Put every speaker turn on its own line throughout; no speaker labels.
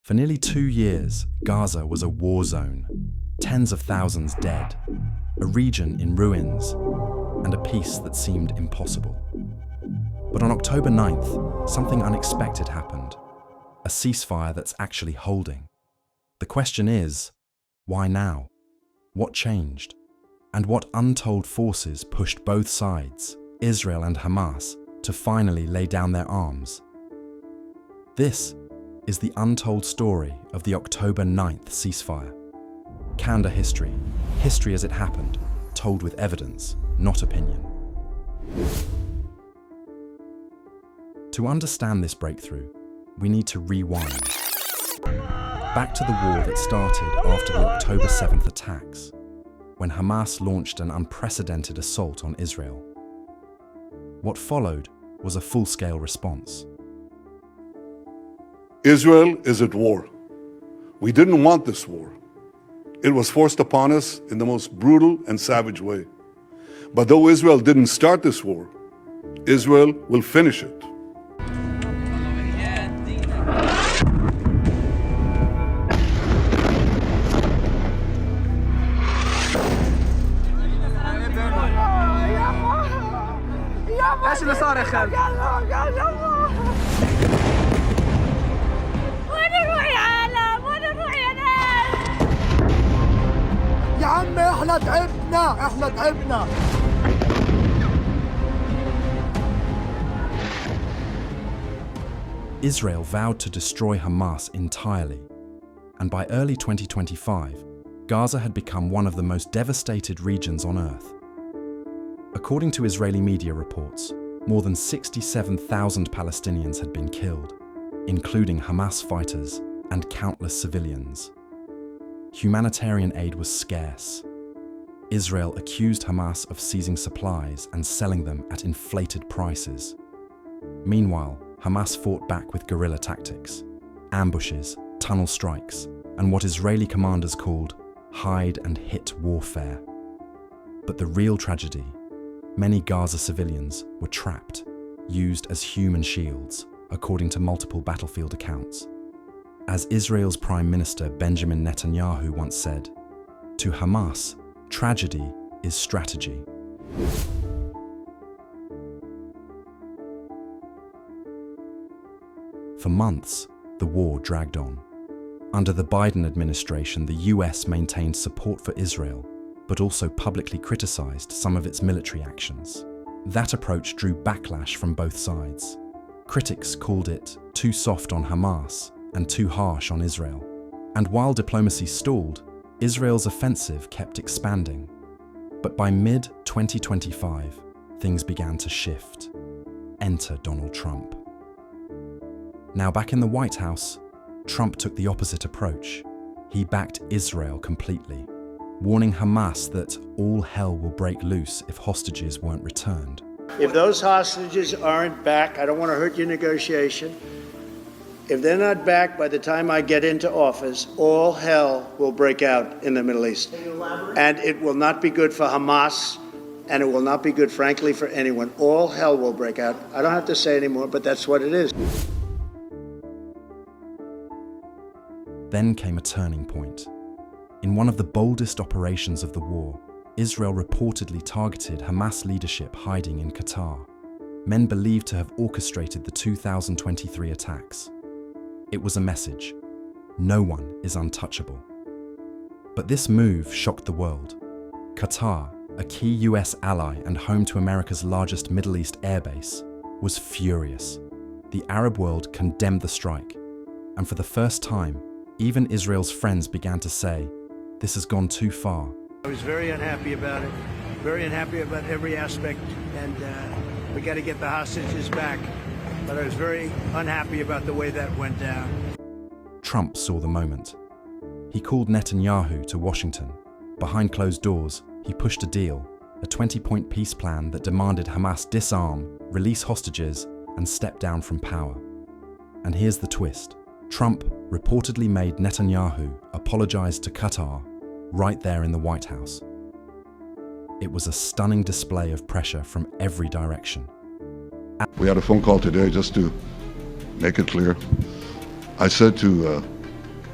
For nearly 2 years, Gaza was a war zone, tens of thousands dead, a region in ruins, and a peace that seemed impossible. But on October 9th, something unexpected happened, a ceasefire that's actually holding. The question is, why now? What changed? And what untold forces pushed both sides, Israel and Hamas, to finally lay down their arms? This is the untold story of the October 9th ceasefire. Candour History, history as it happened, told with evidence, not opinion. To understand this breakthrough, we need to rewind. Back to the war that started after the October 7th attacks, when Hamas launched an unprecedented assault on Israel. What followed was a full-scale response.
Israel is at war. We didn't want this war. It was forced upon us in the most brutal and savage way. But though Israel didn't start this war, Israel will finish it.
يا عم احنا تعبنا.
Israel vowed to destroy Hamas entirely, and by early 2025, Gaza had become one of the most devastated regions on earth. According to Israeli media reports, more than 67,000 Palestinians had been killed, including Hamas fighters and countless civilians. Humanitarian aid was scarce. Israel accused Hamas of seizing supplies and selling them at inflated prices. Meanwhile, Hamas fought back with guerrilla tactics, ambushes, tunnel strikes, and what Israeli commanders called hide-and-hit warfare. But the real tragedy, many Gaza civilians were trapped, used as human shields, according to multiple battlefield accounts. As Israel's Prime Minister Benjamin Netanyahu once said, "To Hamas, tragedy is strategy." For months, the war dragged on. Under the Biden administration, the US maintained support for Israel, but also publicly criticized some of its military actions. That approach drew backlash from both sides. Critics called it too soft on Hamas and too harsh on Israel. And while diplomacy stalled, Israel's offensive kept expanding. But by mid-2025, things began to shift. Enter Donald Trump. Now back in the White House, Trump took the opposite approach. He backed Israel completely, warning Hamas that all hell will break loose if hostages weren't returned.
If those hostages aren't back, I don't want to hurt your negotiation. If they're not back by the time I get into office, all hell will break out in the Middle East. And it will not be good for Hamas, and it will not be good, frankly, for anyone. All hell will break out. I don't have to say anymore, but that's what it is.
Then came a turning point. In one of the boldest operations of the war, Israel reportedly targeted Hamas leadership hiding in Qatar, men believed to have orchestrated the 2023 attacks. It was a message: no one is untouchable. But this move shocked the world. Qatar, a key US ally and home to America's largest Middle East airbase, was furious. The Arab world condemned the strike, and for the first time, even Israel's friends began to say, "This has gone too far."
I was very unhappy about it, very unhappy about every aspect, and we got to get the hostages back. But I was very unhappy about the way that went down.
Trump saw the moment. He called Netanyahu to Washington. Behind closed doors, he pushed a deal, a 20-point peace plan that demanded Hamas disarm, release hostages, and step down from power. And here's the twist. Trump reportedly made Netanyahu apologize to Qatar right there in the White House. It was a stunning display of pressure from every direction.
We had a phone call today just to make it clear. I said to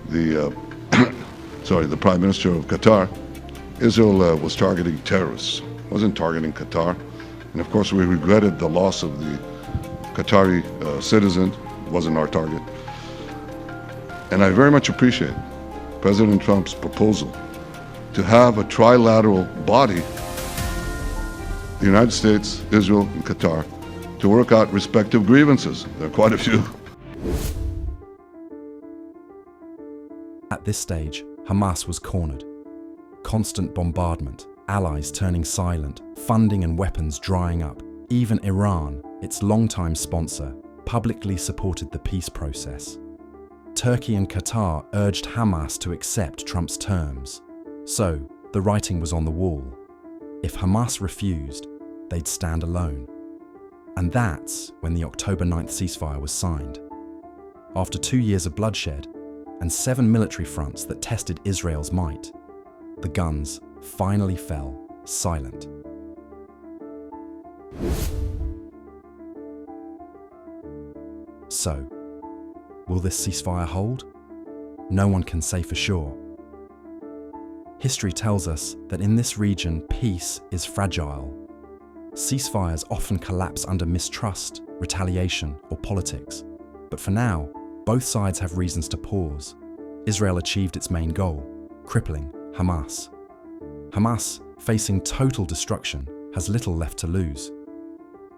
the Prime Minister of Qatar, Israel was targeting terrorists, wasn't targeting Qatar. And of course we regretted the loss of the Qatari citizen, wasn't our target. And I very much appreciate President Trump's proposal to have a trilateral body, the United States, Israel, and Qatar, to work out respective grievances. There are quite a few.
At this stage, Hamas was cornered. Constant bombardment, allies turning silent, funding and weapons drying up. Even Iran, its longtime sponsor, publicly supported the peace process. Turkey and Qatar urged Hamas to accept Trump's terms. So, the writing was on the wall. If Hamas refused, they'd stand alone. And that's when the October 9th ceasefire was signed. After 2 years of bloodshed and 7 military fronts that tested Israel's might, the guns finally fell silent. So, will this ceasefire hold? No one can say for sure. History tells us that in this region, peace is fragile. Ceasefires often collapse under mistrust, retaliation, or politics. But for now, both sides have reasons to pause. Israel achieved its main goal, crippling Hamas. Hamas, facing total destruction, has little left to lose.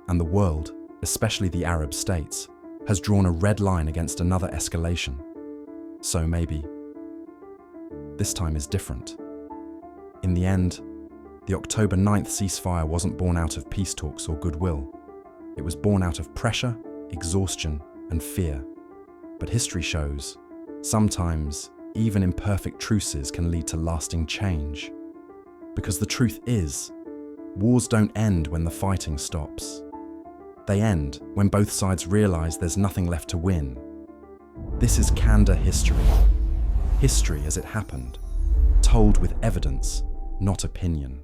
And the world, especially the Arab states, has drawn a red line against another escalation. So maybe this time is different. In the end, the October 9th ceasefire wasn't born out of peace talks or goodwill. It was born out of pressure, exhaustion, and fear. But history shows, sometimes even imperfect truces can lead to lasting change. Because the truth is, wars don't end when the fighting stops. They end when both sides realize there's nothing left to win. This is Candour History. History as it happened, told with evidence, not opinion.